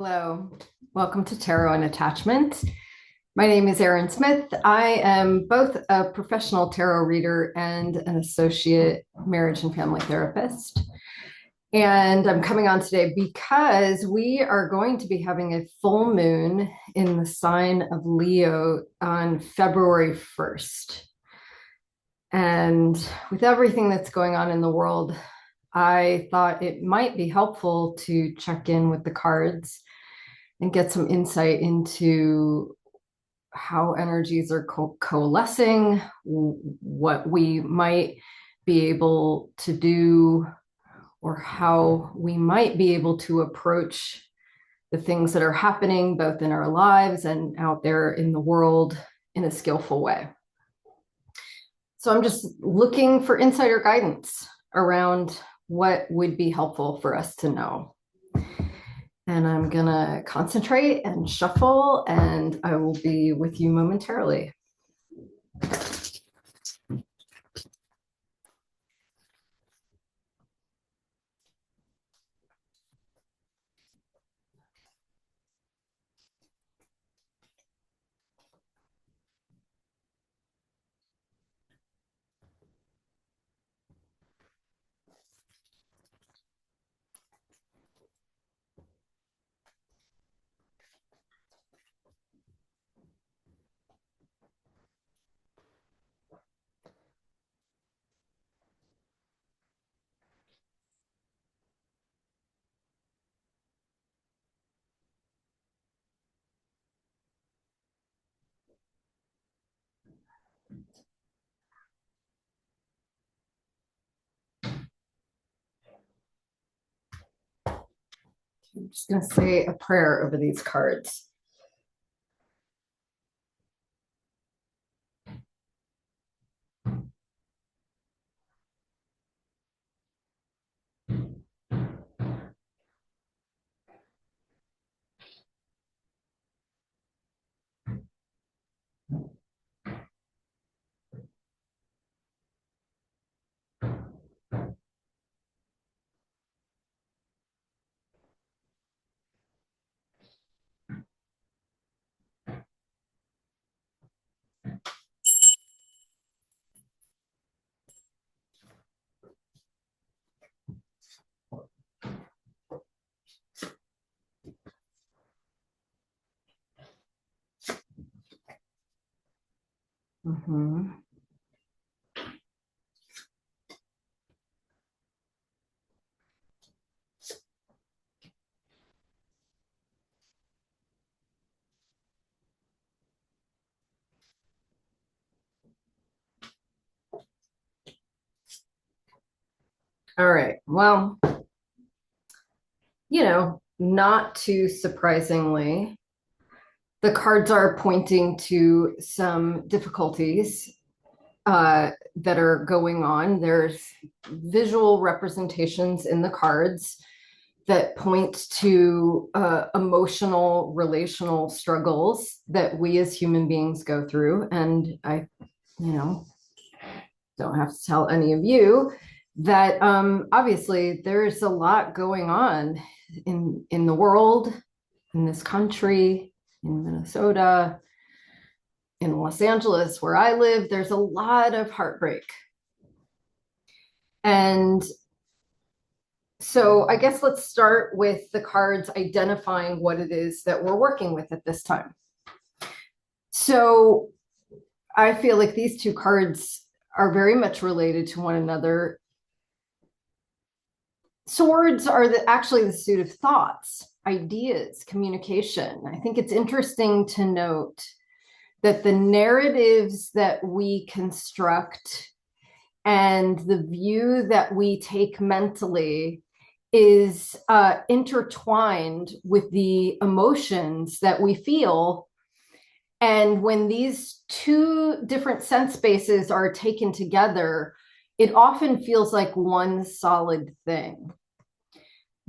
Hello, welcome to Tarot and Attachment. My name is Erin Smith. I am both a professional tarot reader and an associate marriage and family therapist. And I'm coming on today because we are going to be having a full moon in the sign of Leo on February 1st. And with everything that's going on in the world, I thought it might be helpful to check in with the cards and get some insight into how energies are coalescing, what we might be able to do, or how we might be able to approach the things that are happening both in our lives and out there in the world in a skillful way. So I'm just looking for insider guidance around what would be helpful for us to know. And I'm gonna concentrate and shuffle, and I will be with you momentarily. I'm just gonna say a prayer over these cards. Mm-hmm. All right. Well, not too surprisingly, the cards are pointing to some difficulties that are going on. There's visual representations in the cards that point to emotional, relational struggles that we as human beings go through. And I, don't have to tell any of you that obviously there's a lot going on in the world, in this country, in Minnesota, in Los Angeles, where I live. There's a lot of heartbreak. And so I guess let's start with the cards identifying what it is that we're working with at this time. So I feel like these two cards are very much related to one another. Swords are actually the suit of thoughts, ideas, communication. I think it's interesting to note that the narratives that we construct and the view that we take mentally is intertwined with the emotions that we feel. And when these two different sense spaces are taken together, it often feels like one solid thing.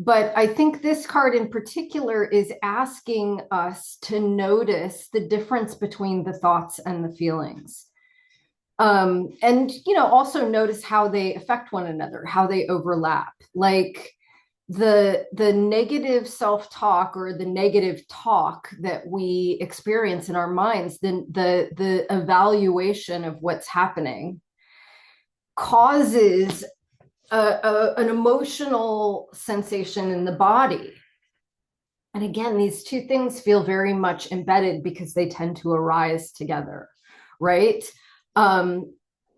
But I think this card in particular is asking us to notice the difference between the thoughts and the feelings. And also notice how they affect one another, how they overlap. Like the negative self-talk or the negative talk that we experience in our minds, then the evaluation of what's happening causes an emotional sensation in the body. And again, these two things feel very much embedded because they tend to arise together, right?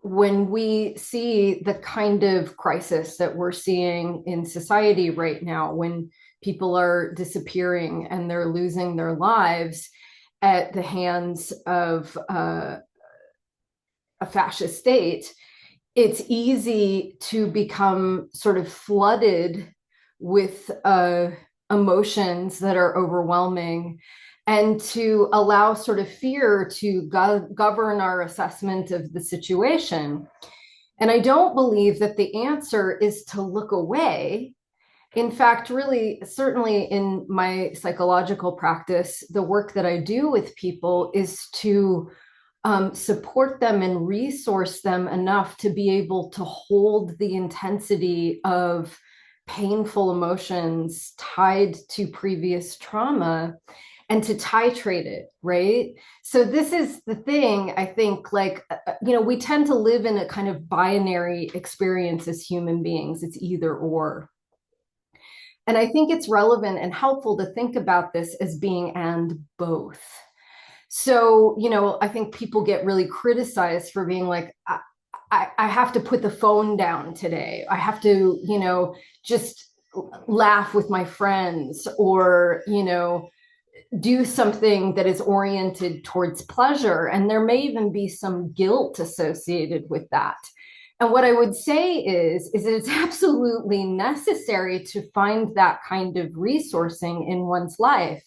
When we see the kind of crisis that we're seeing in society right now, when people are disappearing and they're losing their lives at the hands of a fascist state, it's easy to become sort of flooded with emotions that are overwhelming, and to allow sort of fear to govern our assessment of the situation. And I don't believe that the answer is to look away. In fact, really, certainly in my psychological practice, the work that I do with people is to support them and resource them enough to be able to hold the intensity of painful emotions tied to previous trauma and to titrate it, right? So this is the thing, I think, like, we tend to live in a kind of binary experience as human beings. It's either or. And I think it's relevant and helpful to think about this as being and both. So, I think people get really criticized for being like, I have to put the phone down today. I have to, just laugh with my friends, or, do something that is oriented towards pleasure. And there may even be some guilt associated with that. And what I would say is that it's absolutely necessary to find that kind of resourcing in one's life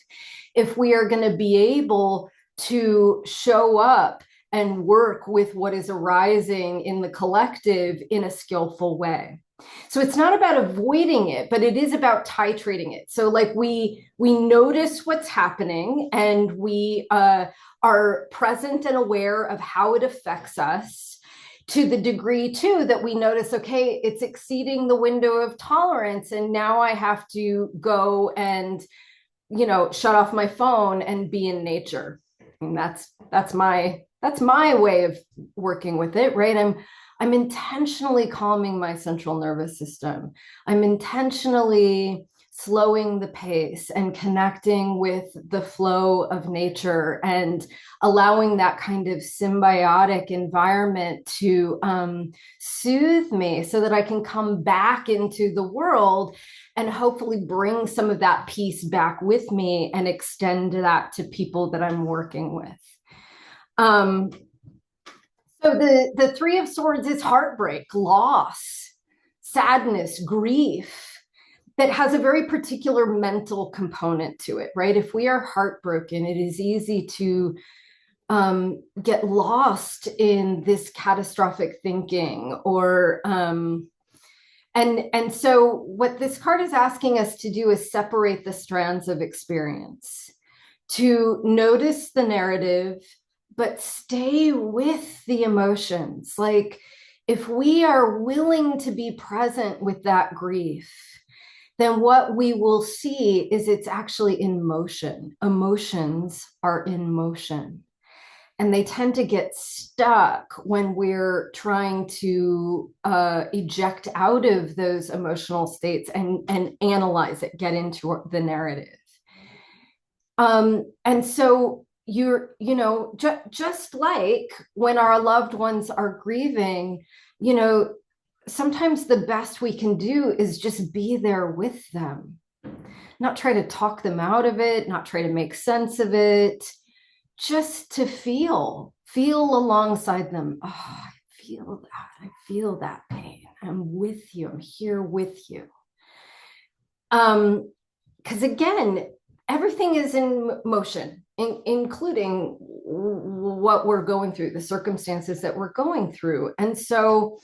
if we are going to be able to show up and work with what is arising in the collective in a skillful way. So it's not about avoiding it, but it is about titrating it. So like we notice what's happening, and we are present and aware of how it affects us, to the degree too that we notice, okay, it's exceeding the window of tolerance, and now I have to go and shut off my phone and be in nature. And that's my way of working with it, right? I'm intentionally calming my central nervous system. I'm intentionally slowing the pace and connecting with the flow of nature, and allowing that kind of symbiotic environment to soothe me, so that I can come back into the world and hopefully bring some of that peace back with me and extend that to people that I'm working with. So the Three of Swords is heartbreak, loss, sadness, grief, that has a very particular mental component to it, right? If we are heartbroken, it is easy to get lost in this catastrophic thinking, or and so what this card is asking us to do is separate the strands of experience, to notice the narrative, but stay with the emotions. Like, if we are willing to be present with that grief, then what we will see is it's actually in motion. Emotions are in motion. And they tend to get stuck when we're trying to eject out of those emotional states and analyze it, get into the narrative. And so just like when our loved ones are grieving, sometimes the best we can do is just be there with them, not try to talk them out of it, not try to make sense of it, just to feel alongside them. Oh, I feel that pain. I'm with you. I'm here with you. Because again, everything is in motion, including what we're going through, the circumstances that we're going through. And so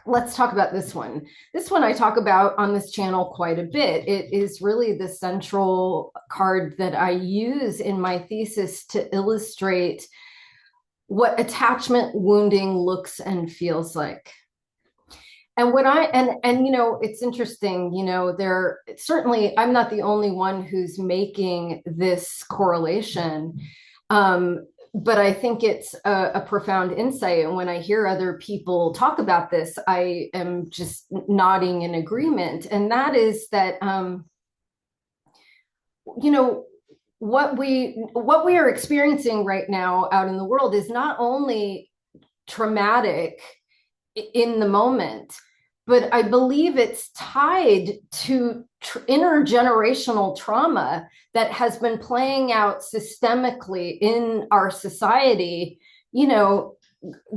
let's talk about this one. This one I talk about on this channel quite a bit. It is really the central card that I use in my thesis to illustrate what attachment wounding looks and feels like. And what I and it's interesting, there certainly I'm not the only one who's making this correlation. But I think it's a profound insight. And when I hear other people talk about this, I am just nodding in agreement. And that is that, you know, what we are experiencing right now out in the world is not only traumatic in the moment, but I believe it's tied to intergenerational trauma that has been playing out systemically in our society, you know,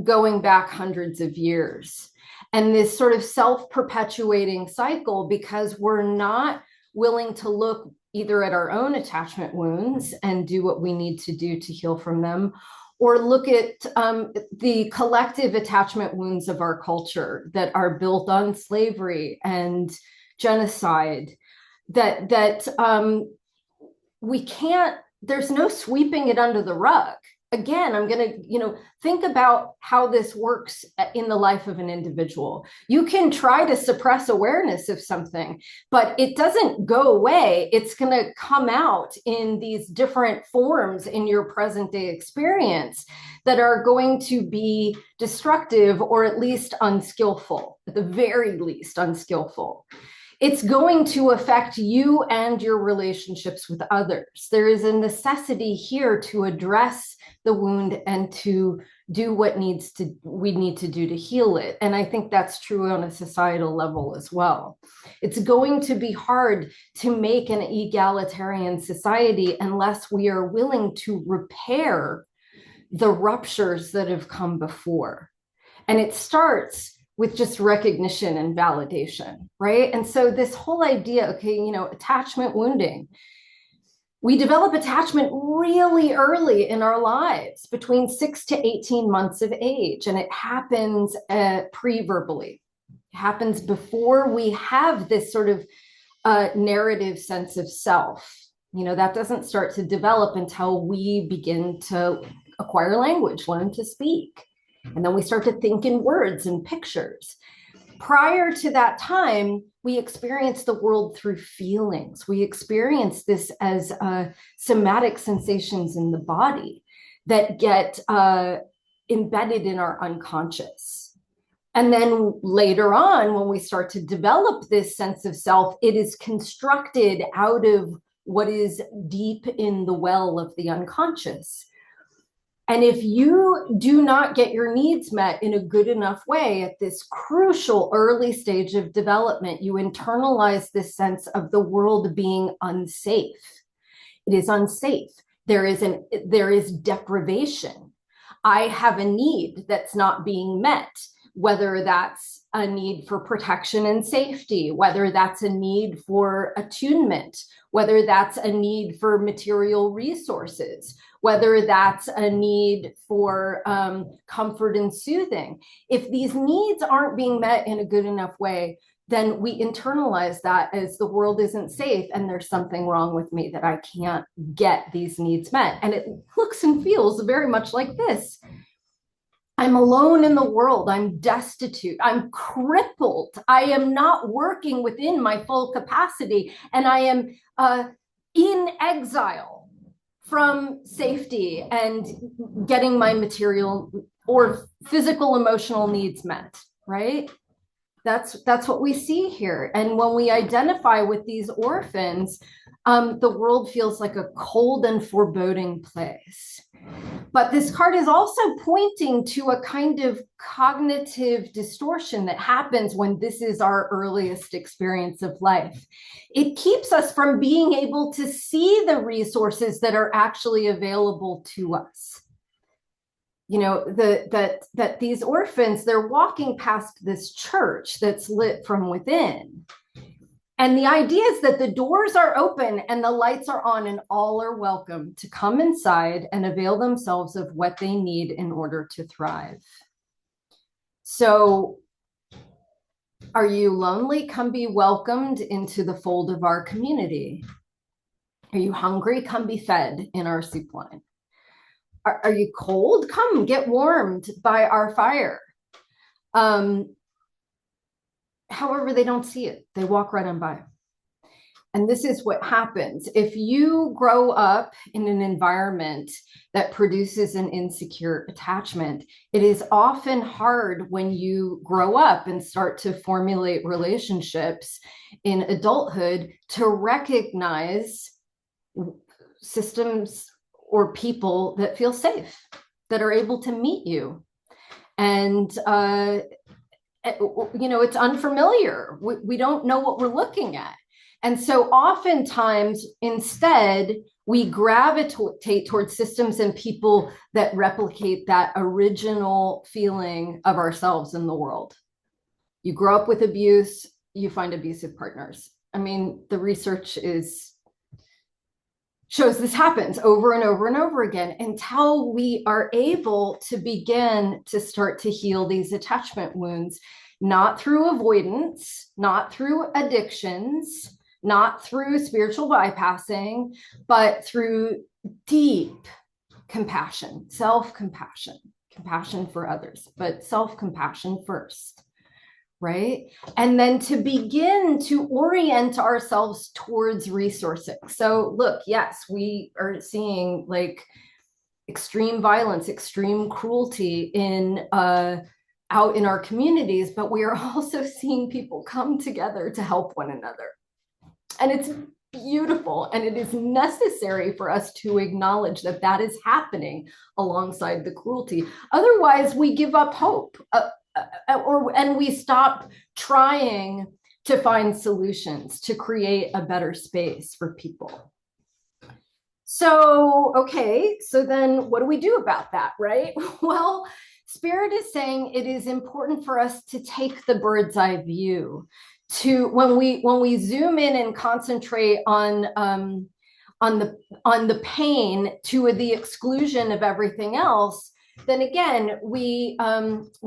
going back hundreds of years. And this sort of self-perpetuating cycle, because we're not willing to look either at our own attachment wounds and do what we need to do to heal from them, or look at the collective attachment wounds of our culture that are built on slavery and genocide, that we can't, there's no sweeping it under the rug. Again, I'm going to, think about how this works in the life of an individual. You can try to suppress awareness of something, but it doesn't go away. It's going to come out in these different forms in your present day experience that are going to be destructive, or at least unskillful, at the very least unskillful. It's going to affect you and your relationships with others. There is a necessity here to address the wound and to do what we need to do to heal it. And I think that's true on a societal level as well. It's going to be hard to make an egalitarian society unless we are willing to repair the ruptures that have come before. And it starts with just recognition and validation, right? And so this whole idea, okay, attachment wounding, we develop attachment really early in our lives, between 6 to 18 months of age, and it happens pre-verbally. It happens before we have this sort of narrative sense of self. That doesn't start to develop until we begin to acquire language, learn to speak. And then we start to think in words and pictures. Prior to that time, we experience the world through feelings. We experience this as somatic sensations in the body that get embedded in our unconscious. And then later on, when we start to develop this sense of self, it is constructed out of what is deep in the well of the unconscious. And if you do not get your needs met in a good enough way at this crucial early stage of development, you internalize this sense of the world being unsafe. It is unsafe. There is deprivation. I have a need that's not being met, whether that's a need for protection and safety, whether that's a need for attunement, whether that's a need for material resources, whether that's a need for comfort and soothing. If these needs aren't being met in a good enough way, then we internalize that as the world isn't safe and there's something wrong with me, that I can't get these needs met. And it looks and feels very much like this. I'm alone in the world. I'm destitute. I'm crippled. I am not working within my full capacity. And I am in exile from safety and getting my material or physical, emotional needs met, right? That's what we see here. And when we identify with these orphans, the world feels like a cold and foreboding place. But this card is also pointing to a kind of cognitive distortion that happens when this is our earliest experience of life. It keeps us from being able to see the resources that are actually available to us. That these orphans, they're walking past this church that's lit from within. And the idea is that the doors are open and the lights are on, and all are welcome to come inside and avail themselves of what they need in order to thrive. So, are you lonely? Come be welcomed into the fold of our community. Are you hungry? Come be fed in our soup line. Are you cold? Come get warmed by our fire. However, they don't see it. They walk right on by. And this is what happens. If you grow up in an environment that produces an insecure attachment, it is often hard when you grow up and start to formulate relationships in adulthood to recognize systems or people that feel safe, that are able to meet you. And it's unfamiliar. We don't know what we're looking at. And so oftentimes, instead, we gravitate towards systems and people that replicate that original feeling of ourselves in the world. You grow up with abuse, you find abusive partners. I mean, the research shows this happens over and over and over again until we are able to begin to start to heal these attachment wounds, not through avoidance, not through addictions, not through spiritual bypassing, but through deep compassion, self-compassion, compassion for others, but self-compassion first. Right? And then to begin to orient ourselves towards resourcing. So look, yes, we are seeing like extreme violence, extreme cruelty out in our communities, but we are also seeing people come together to help one another. And it's beautiful, and it is necessary for us to acknowledge that that is happening alongside the cruelty. Otherwise, we give up hope. And we stop trying to find solutions to create a better space for people. So, okay, so then what do we do about that, right? Well, Spirit is saying it is important for us to take the bird's eye view, to when we zoom in and concentrate on the pain to the exclusion of everything else, then again, we're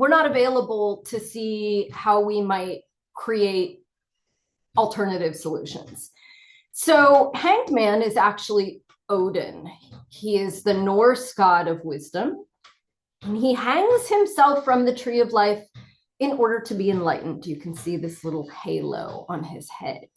not available to see how we might create alternative solutions. So Hanged Man is actually Odin. He is the Norse god of wisdom. And he hangs himself from the tree of life in order to be enlightened. You can see this little halo on his head.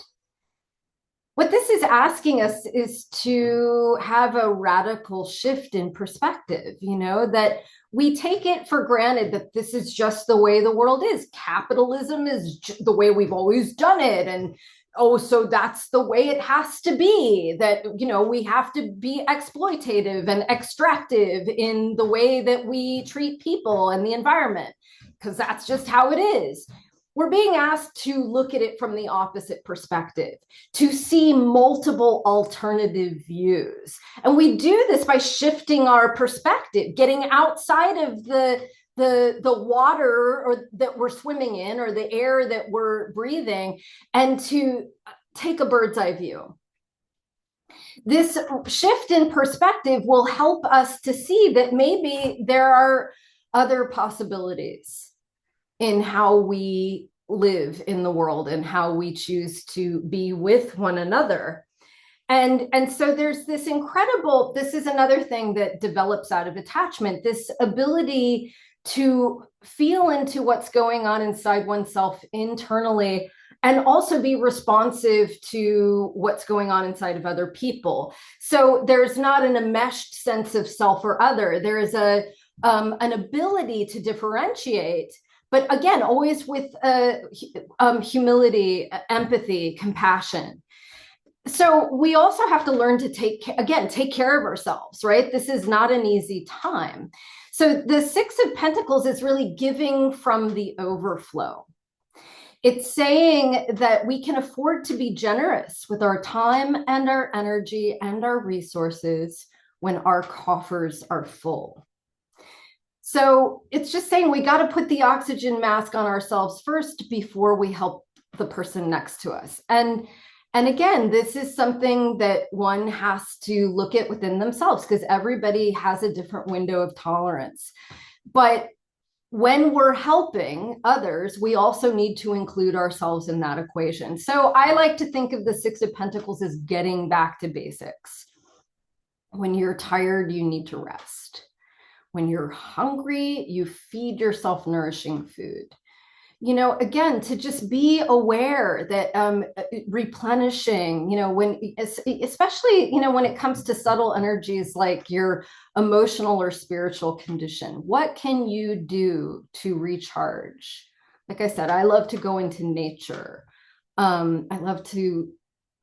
What this is asking us is to have a radical shift in perspective, that we take it for granted that this is just the way the world is. Capitalism is the way we've always done it. And, so that's the way it has to be, that, we have to be exploitative and extractive in the way that we treat people and the environment, because that's just how it is. We're being asked to look at it from the opposite perspective, to see multiple alternative views. And we do this by shifting our perspective, getting outside of the water or that we're swimming in or the air that we're breathing, and to take a bird's eye view. This shift in perspective will help us to see that maybe there are other possibilities in how we live in the world and how we choose to be with one another. And so there's this is another thing that develops out of attachment, this ability to feel into what's going on inside oneself internally, and also be responsive to what's going on inside of other people. So there's not an enmeshed sense of self or other. There is an ability to differentiate, but again, always with humility, empathy, compassion. So we also have to learn to take care of ourselves, right? This is not an easy time. So the Six of Pentacles is really giving from the overflow. It's saying that we can afford to be generous with our time and our energy and our resources when our coffers are full. So it's just saying we got to put the oxygen mask on ourselves first before we help the person next to us. And again, this is something that one has to look at within themselves, because everybody has a different window of tolerance. But when we're helping others, we also need to include ourselves in that equation. So I like to think of the Six of Pentacles as getting back to basics. When you're tired, you need to rest. When you're hungry, you feed yourself nourishing food. again, to just be aware that replenishing, especially, when it comes to subtle energies like your emotional or spiritual condition, what can you do to recharge? Like I said, I love to go into nature. I love to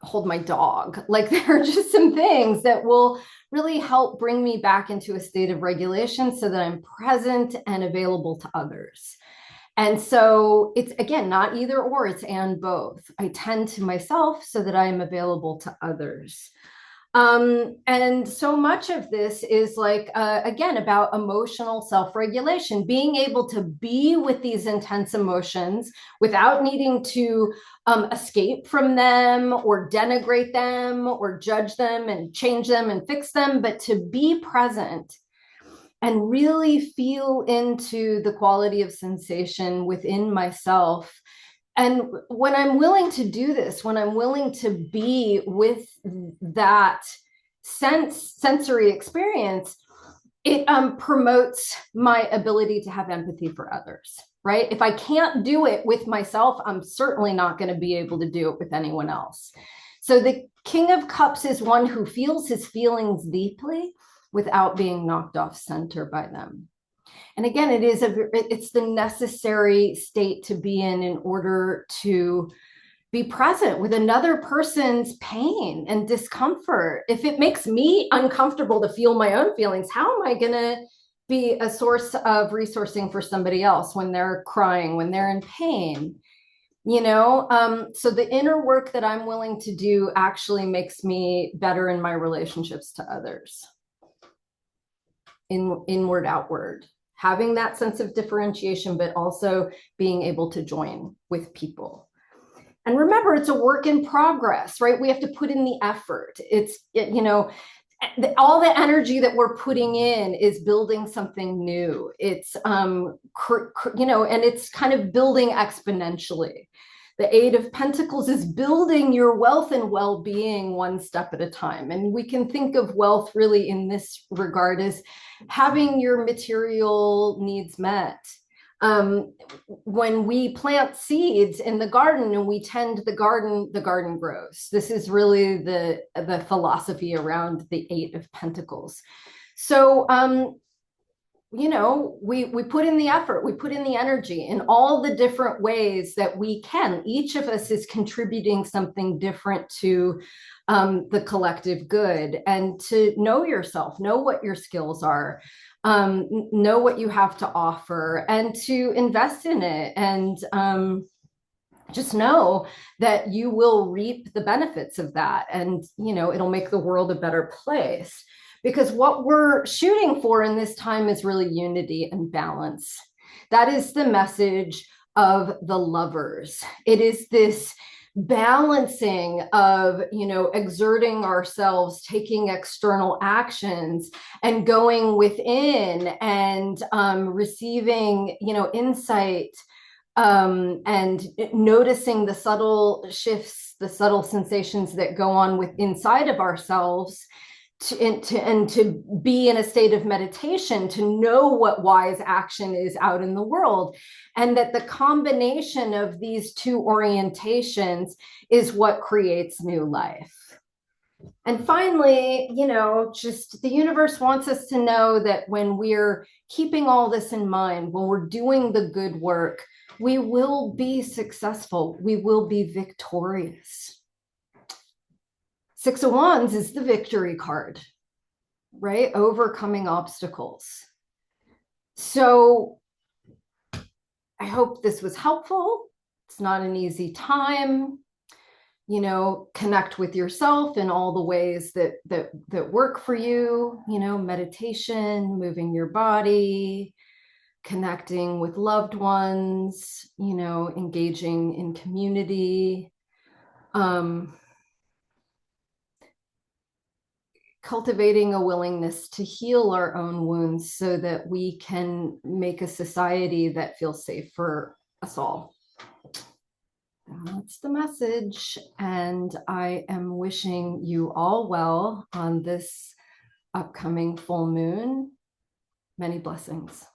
hold my dog. Like there are just some things that will really help bring me back into a state of regulation so that I'm present and available to others. And so it's, again, not either or, it's and both. I tend to myself so that I am available to others. And so much of this is like, again, about emotional self-regulation, being able to be with these intense emotions without needing to escape from them or denigrate them or judge them and change them and fix them, but to be present and really feel into the quality of sensation within myself. And when I'm willing to do this, when I'm willing to be with that sensory experience, it promotes my ability to have empathy for others, right? If I can't do it with myself, I'm certainly not going to be able to do it with anyone else. So the King of Cups is one who feels his feelings deeply without being knocked off center by them. And again, it's the necessary state to be in order to be present with another person's pain and discomfort. If it makes me uncomfortable to feel my own feelings, how am I going to be a source of resourcing for somebody else when they're crying, when they're in pain? So the inner work that I'm willing to do actually makes me better in my relationships to others. Inward, outward, having that sense of differentiation, but also being able to join with people. And remember, it's a work in progress, right? We have to put in the effort. All the energy that we're putting in is building something new. It's, and it's kind of building exponentially. The Eight of Pentacles is building your wealth and well-being one step at a time. And we can think of wealth really in this regard as having your material needs met. When we plant seeds in the garden and we tend the garden grows. This is really the philosophy around the Eight of Pentacles. So, we put in the effort, we put in the energy in all the different ways that we can. Each of us is contributing something different to the collective good, and to know yourself, know what your skills are, know what you have to offer, and to invest in it. And just know that you will reap the benefits of that. And, it'll make the world a better place. Because what we're shooting for in this time is really unity and balance. That is the message of the Lovers. It is this balancing of, exerting ourselves, taking external actions, and going within and receiving, insight, and noticing the subtle shifts, the subtle sensations that go on inside of ourselves. And to be in a state of meditation, to know what wise action is out in the world, and that the combination of these two orientations is what creates new life. And finally, just the universe wants us to know that when we're keeping all this in mind, when we're doing the good work, we will be successful. We will be victorious. Six of Wands is the victory card, right? Overcoming obstacles. So I hope this was helpful. It's not an easy time. Connect with yourself in all the ways that work for you, meditation, moving your body, connecting with loved ones, engaging in community, cultivating a willingness to heal our own wounds so that we can make a society that feels safe for us all. That's the message. And I am wishing you all well on this upcoming full moon. Many blessings.